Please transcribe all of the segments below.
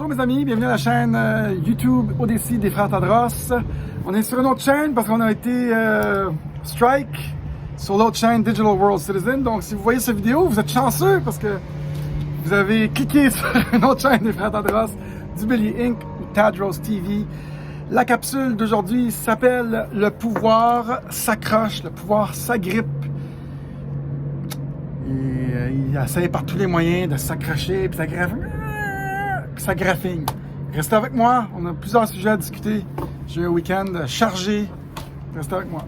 Bonjour mes amis, bienvenue à la chaîne YouTube Odyssey des Frères Tadros. On est sur une autre chaîne parce qu'on a été strike sur l'autre chaîne Digital World Citizen. Donc si vous voyez cette vidéo, vous êtes chanceux parce que vous avez cliqué sur une autre chaîne des Frères Tadros, du Bélier Inc. ou Tadros TV. La capsule d'aujourd'hui s'appelle « Le pouvoir s'accroche, le pouvoir s'agrippe ». Et il essaie par tous les moyens de s'accrocher, puis ça graffigne. Restez avec moi, on a plusieurs sujets à discuter. J'ai eu un week-end chargé. Restez avec moi.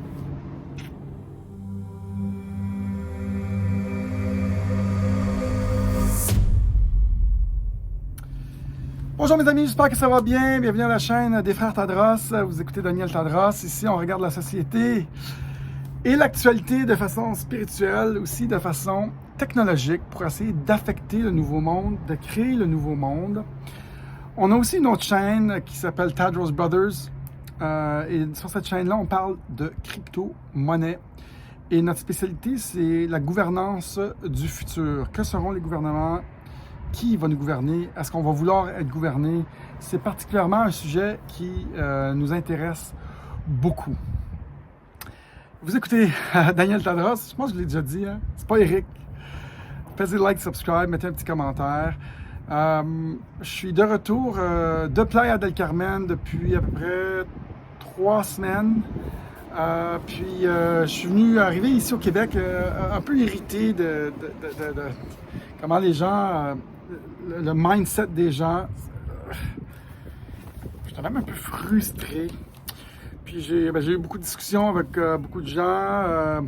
Bonjour mes amis, j'espère que ça va bien. Bienvenue à la chaîne des Frères Tadros. Vous écoutez Daniel Tadros. Ici, on regarde la société et l'actualité de façon spirituelle, aussi de façon technologique, pour essayer d'affecter le nouveau monde, de créer le nouveau monde. On a aussi une autre chaîne qui s'appelle Tadros Brothers. Et sur cette chaîne-là, on parle de crypto-monnaie. Et notre spécialité, c'est la gouvernance du futur. Que seront les gouvernements? Qui va nous gouverner? Est-ce qu'on va vouloir être gouverné? C'est particulièrement un sujet qui nous intéresse beaucoup. Vous écoutez Daniel Tadros, je pense que je l'ai déjà dit, hein? C'est pas Eric. Faites like, subscribe, mettez un petit commentaire. Je suis de retour de Playa del Carmen depuis à peu près 3 semaines. Je suis arrivé ici au Québec un peu irrité de comment les gens, le mindset des gens. J'étais même un peu frustré. Puis j'ai eu beaucoup de discussions avec beaucoup de gens.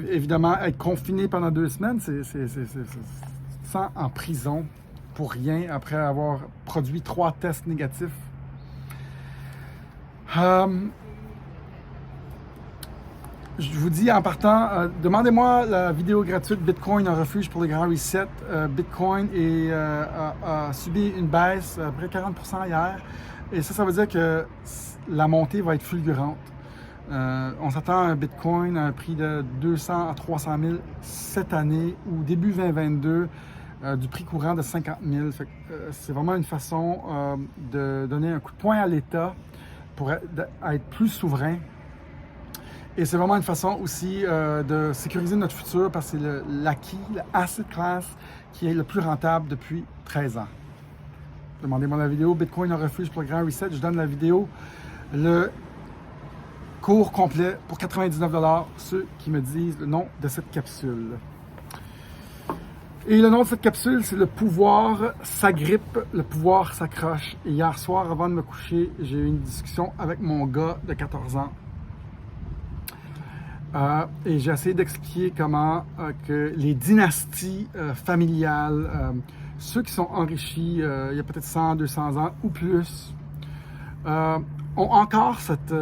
Évidemment, être confiné pendant 2 semaines, c'est en prison pour rien après avoir produit 3 tests négatifs. Je vous dis en partant, demandez-moi la vidéo gratuite Bitcoin en refuge pour le grand reset. Bitcoin a subi une baisse à près 40% hier. Et ça veut dire que la montée va être fulgurante. On s'attend à un Bitcoin à un prix de 200 à 300 000 cette année ou début 2022, du prix courant de 50 000. C'est vraiment une façon de donner un coup de poing à l'État pour être plus souverain. Et c'est vraiment une façon aussi de sécuriser notre futur parce que c'est l'acquis, l'asset class, qui est le plus rentable depuis 13 ans. Demandez-moi la vidéo Bitcoin en refuge pour le grand reset. Je donne la vidéo, le cours complet pour 99 $, ceux qui me disent le nom de cette capsule. Et le nom de cette capsule, c'est le pouvoir s'agrippe, le pouvoir s'accroche. Et hier soir, avant de me coucher, j'ai eu une discussion avec mon gars de 14 ans. Et j'ai essayé d'expliquer comment que les dynasties familiales, ceux qui sont enrichis il y a peut-être 100, 200 ans ou plus, ont encore cette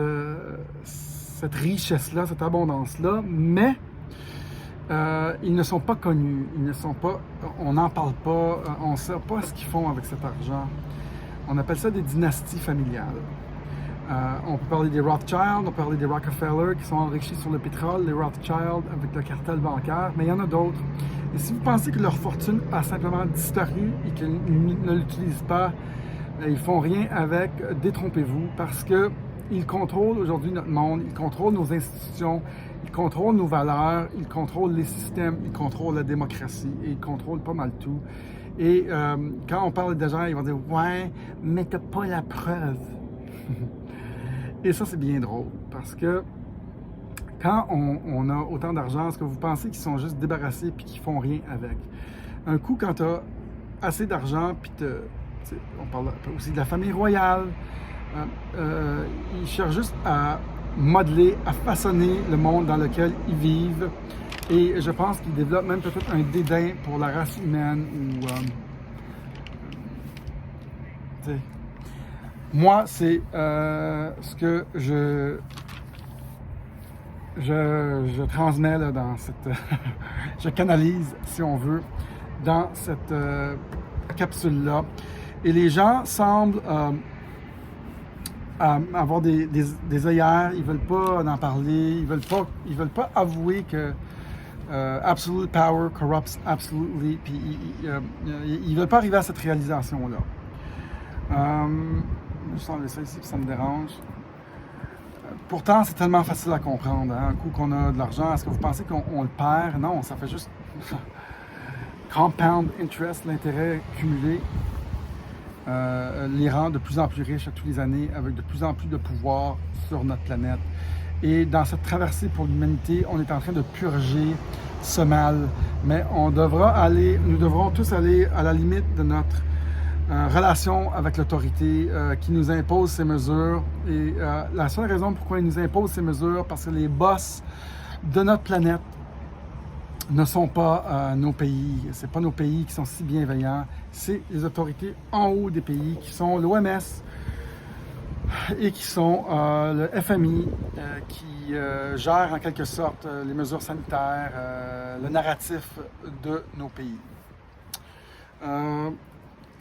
richesse-là, cette abondance-là, mais ils ne sont pas connus, on n'en parle pas, on ne sait pas ce qu'ils font avec cet argent. On appelle ça des dynasties familiales. On peut parler des Rothschild, on peut parler des Rockefeller qui sont enrichis sur le pétrole, les Rothschild avec le cartel bancaire, mais il y en a d'autres. Et si vous pensez que leur fortune a simplement disparu et qu'ils ne l'utilisent pas, ils font rien avec, détrompez-vous, parce qu'ils contrôlent aujourd'hui notre monde, ils contrôlent nos institutions, ils contrôlent nos valeurs, ils contrôlent les systèmes, ils contrôlent la démocratie et ils contrôlent pas mal tout. Et quand on parle de gens, ils vont dire « Ouais, mais t'as pas la preuve. » Et ça, c'est bien drôle, parce que quand on a autant d'argent, est-ce que vous pensez qu'ils sont juste débarrassés et qu'ils font rien avec? Un coup, quand tu as assez d'argent, puis on parle aussi de la famille royale, ils cherchent juste à modeler, à façonner le monde dans lequel ils vivent. Et je pense qu'ils développent même peut-être un dédain pour la race humaine ou... Moi, c'est ce que je transmets là, dans cette... je canalise, si on veut, dans cette capsule-là. Et les gens semblent avoir des œillères, ils veulent pas en parler, ils veulent pas avouer que absolute power corrupts absolutely, puis ils veulent pas arriver à cette réalisation-là. Je sens ça ici, puis ça me dérange. Pourtant, c'est tellement facile à comprendre. Hein? Un coup qu'on a de l'argent, est-ce que vous pensez qu'on le perd? Non, ça fait juste compound interest, l'intérêt cumulé, les rend de plus en plus riches à toutes les années, avec de plus en plus de pouvoir sur notre planète. Et dans cette traversée pour l'humanité, on est en train de purger ce mal. Mais nous devrons tous aller à la limite de notre relation avec l'autorité qui nous impose ces mesures. Et la seule raison pourquoi ils nous imposent ces mesures, parce que les boss de notre planète ne sont pas nos pays. Ce n'est pas nos pays qui sont si bienveillants. C'est les autorités en haut des pays qui sont l'OMS et qui sont le FMI qui gère en quelque sorte les mesures sanitaires, le narratif de nos pays.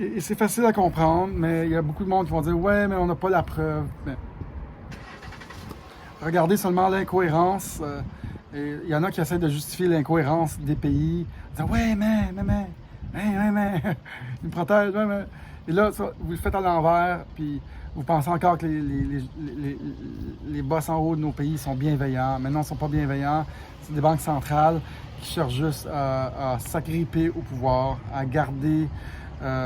Et c'est facile à comprendre, mais il y a beaucoup de monde qui vont dire « Ouais, mais on n'a pas la preuve. » Regardez seulement l'incohérence. Et il y en a qui essaient de justifier l'incohérence des pays. Ils disent « Ouais, mais, ils me protègent, mais. » Et là, ça, vous le faites à l'envers, puis vous pensez encore que les boss en haut de nos pays sont bienveillants. Mais non, ils ne sont pas bienveillants. C'est des banques centrales qui cherchent juste à s'agripper au pouvoir, à garder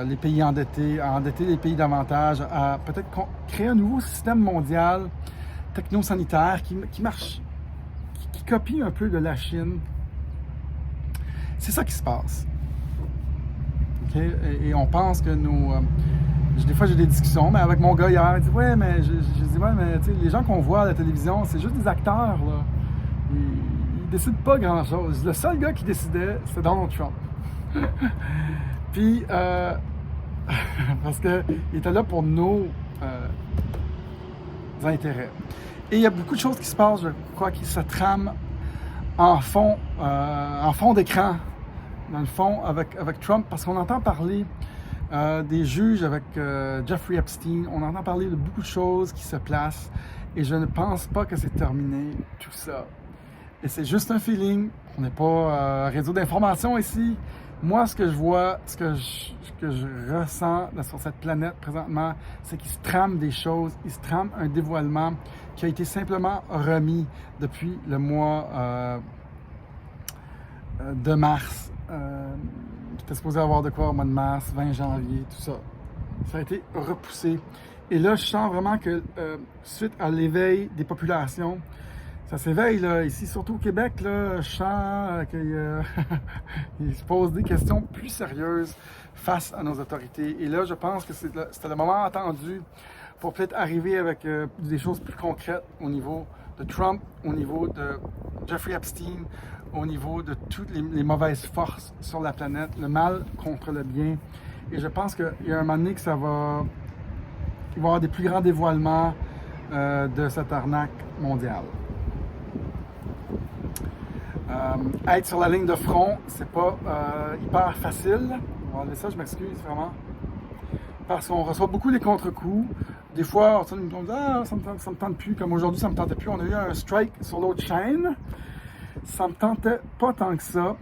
les pays endettés, à endetter les pays davantage, à peut-être créer un nouveau système mondial techno-sanitaire qui marche, qui copie un peu de la Chine. C'est ça qui se passe. Okay? Et on pense que des fois, j'ai des discussions, mais avec mon gars hier, il dit « Ouais, mais je dis, ouais, mais les gens qu'on voit à la télévision, c'est juste des acteurs, là. Ils décident pas grand-chose. Le seul gars qui décidait, c'était Donald Trump. » Puis, parce qu'il était là pour nos intérêts. Et il y a beaucoup de choses qui se passent, je crois, qui se trament en fond d'écran, dans le fond, avec Trump, parce qu'on entend parler des juges avec Jeffrey Epstein, on entend parler de beaucoup de choses qui se placent, et je ne pense pas que c'est terminé, tout ça. Et c'est juste un feeling, on n'est pas réseau d'information ici. Moi, ce que je vois, ce que je ressens sur cette planète présentement, c'est qu'il se trame des choses, il se trame un dévoilement qui a été simplement remis depuis le mois de mars, qui était supposé avoir de quoi au mois de mars, 20 janvier, tout ça. Ça a été repoussé. Et là, je sens vraiment que suite à l'éveil des populations, ça s'éveille, là, ici, surtout au Québec, là, je sens qu'il se pose des questions plus sérieuses face à nos autorités. Et là, je pense que c'était le moment attendu pour peut-être arriver avec des choses plus concrètes au niveau de Trump, au niveau de Jeffrey Epstein, au niveau de toutes les mauvaises forces sur la planète, le mal contre le bien. Et je pense qu'il y a un moment donné que il va y avoir des plus grands dévoilements de cette arnaque mondiale. Être sur la ligne de front, c'est pas hyper facile. On va enlever ça, je m'excuse vraiment. Parce qu'on reçoit beaucoup les contre-coups. Des fois, on nous dit « Ah, ça me tente plus. » Comme aujourd'hui, ça me tentait plus. On a eu un strike sur l'autre chaîne. Ça me tentait pas tant que ça.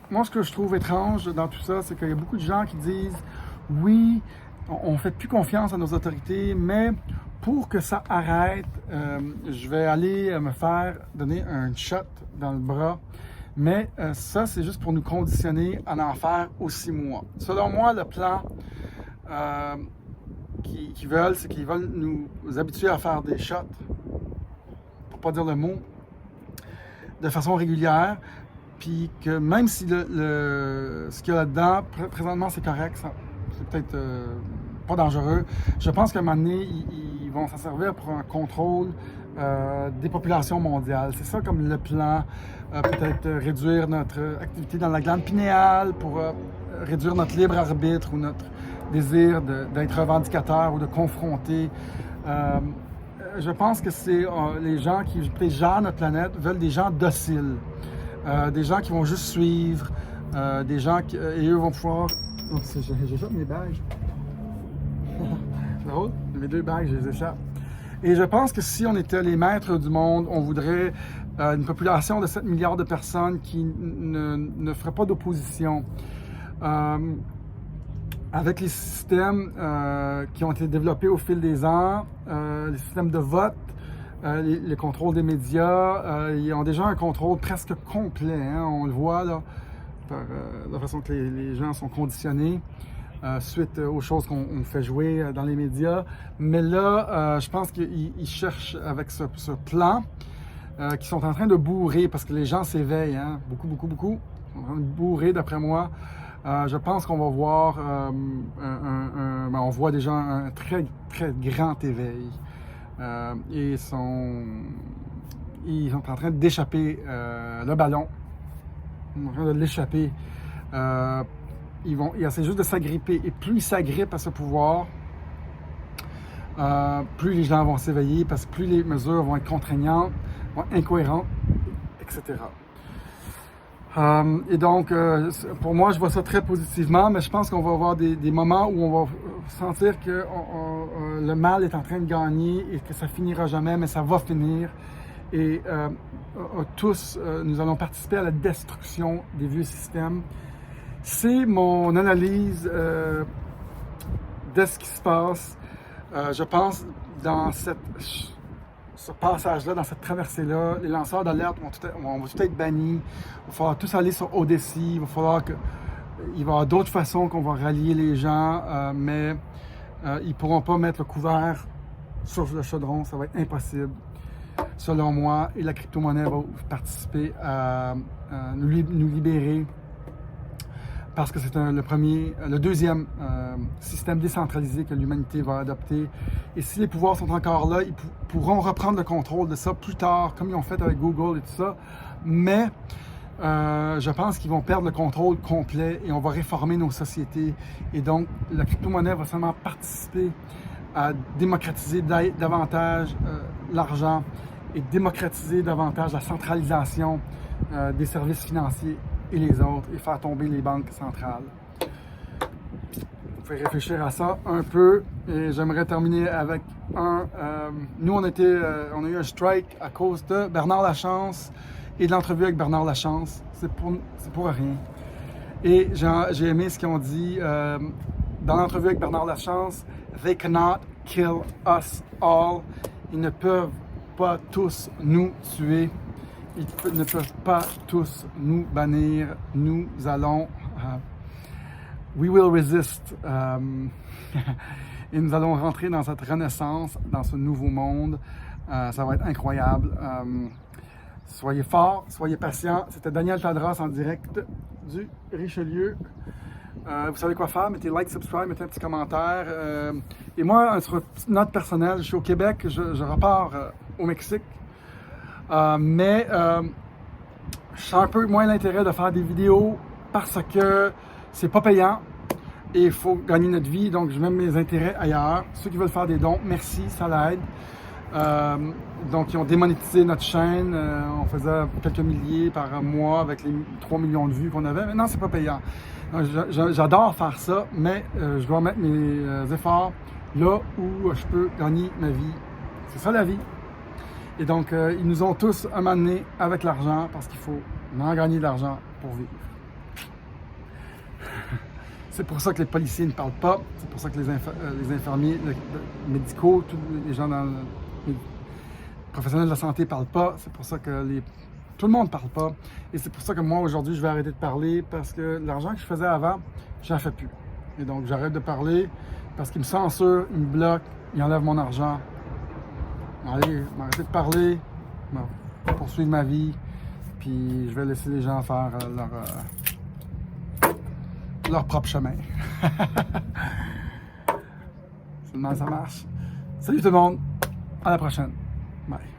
Moi, ce que je trouve étrange dans tout ça, c'est qu'il y a beaucoup de gens qui disent « Oui, on ne fait plus confiance à nos autorités, mais pour que ça arrête, je vais aller me faire donner un shot dans le bras. » Mais ça, c'est juste pour nous conditionner à en faire aux 6 mois. Selon moi, le plan qu'ils veulent, c'est qu'ils veulent nous habituer à faire des shots, pour pas dire le mot, de façon régulière, puis que même si ce qu'il y a là-dedans, présentement, c'est correct, c'est peut-être pas dangereux, je pense qu'à un moment donné, ils vont s'en servir pour un contrôle des populations mondiales. C'est ça comme le plan, peut-être réduire notre activité dans la glande pinéale pour réduire notre libre arbitre ou notre désir d'être revendicateur ou de confronter. Je pense que c'est les gens qui gèrent notre planète veulent des gens dociles, des gens qui vont juste suivre, des gens qui, et eux vont pouvoir... Oh, j'échappe mes bagues. C'est drôle, mes 2 bagues, je les échappe. Et je pense que si on était les maîtres du monde, on voudrait une population de 7 milliards de personnes qui ne ferait pas d'opposition. avec les systèmes qui ont été développés au fil des ans, les systèmes de vote, les contrôles des médias, ils ont déjà un contrôle presque complet, hein, on le voit là, par la façon que les gens sont conditionnés suite aux choses qu'on fait jouer dans les médias. Mais là, je pense qu'ils cherchent avec ce plan qu'ils sont en train de bourrer parce que les gens s'éveillent, hein, beaucoup. Ils sont en train de bourrer d'après moi. Je pense qu'on va voir, on voit déjà un très grand éveil. Ils sont en train d'échapper le ballon. Ils sont en train de l'échapper. Ils essaient juste de s'agripper. Et plus ils s'agrippent à ce pouvoir, plus les gens vont s'éveiller, parce que plus les mesures vont être contraignantes, vont être incohérentes, etc. Et donc, pour moi, je vois ça très positivement, mais je pense qu'on va avoir des moments où on va sentir que le mal est en train de gagner et que ça finira jamais, mais ça va finir. Et tous, nous allons participer à la destruction des vieux systèmes. C'est mon analyse de ce qui se passe. Je pense dans ce passage-là, dans cette traversée-là, les lanceurs d'alerte vont tout être bannis. Il va falloir tous aller sur Odyssey. Il va y avoir d'autres façons qu'on va rallier les gens, mais ils ne pourront pas mettre le couvert sur le chaudron. Ça va être impossible, selon moi. Et la crypto-monnaie va participer à nous libérer, parce que c'est le deuxième système décentralisé que l'humanité va adopter. Et si les pouvoirs sont encore là, ils pourront reprendre le contrôle de ça plus tard, comme ils ont fait avec Google et tout ça. Mais je pense qu'ils vont perdre le contrôle complet et on va réformer nos sociétés. Et donc, la crypto-monnaie va seulement participer à démocratiser davantage l'argent et démocratiser davantage la centralisation des services financiers et les autres, et faire tomber les banques centrales. Vous pouvez réfléchir à ça un peu, et j'aimerais terminer avec nous, on a eu un strike à cause de Bernard Lachance et de l'entrevue avec Bernard Lachance. C'est pour rien. Et j'ai aimé ce qu'ils ont dit dans l'entrevue avec Bernard Lachance. They cannot kill us all. Ils ne peuvent pas tous nous tuer. Ils ne peuvent pas tous nous bannir. Nous allons... we will resist. Et nous allons rentrer dans cette renaissance, dans ce nouveau monde. Ça va être incroyable. Soyez forts, soyez patients. C'était Daniel Tadras en direct du Richelieu. Vous savez quoi faire, mettez like, subscribe, mettez un petit commentaire. Et moi, sur une note personnelle, je suis au Québec, je repars au Mexique. Mais je sens un peu moins l'intérêt de faire des vidéos parce que c'est pas payant et il faut gagner notre vie, donc je mets mes intérêts ailleurs. Ceux qui veulent faire des dons, merci, ça l'aide. Donc ils ont démonétisé notre chaîne, on faisait quelques milliers par mois avec les 3 millions de vues qu'on avait. Maintenant, c'est pas payant. J'adore faire ça, mais je dois mettre mes efforts là où je peux gagner ma vie. C'est ça la vie. Et donc, ils nous ont tous amenés avec l'argent parce qu'il faut en gagner de l'argent pour vivre. C'est pour ça que les policiers ne parlent pas, c'est pour ça que les infirmiers médicaux, tous les gens les professionnels de la santé ne parlent pas, c'est pour ça que tout le monde ne parle pas. Et c'est pour ça que moi, aujourd'hui, je vais arrêter de parler parce que l'argent que je faisais avant, j'en fais plus. Et donc, j'arrête de parler parce qu'ils me censurent, ils me bloquent, ils enlèvent mon argent. Allez, m'arrêter de parler, poursuivre ma vie, puis je vais laisser les gens faire leur propre chemin. C'est le mal, ça marche. Salut tout le monde, à la prochaine. Bye.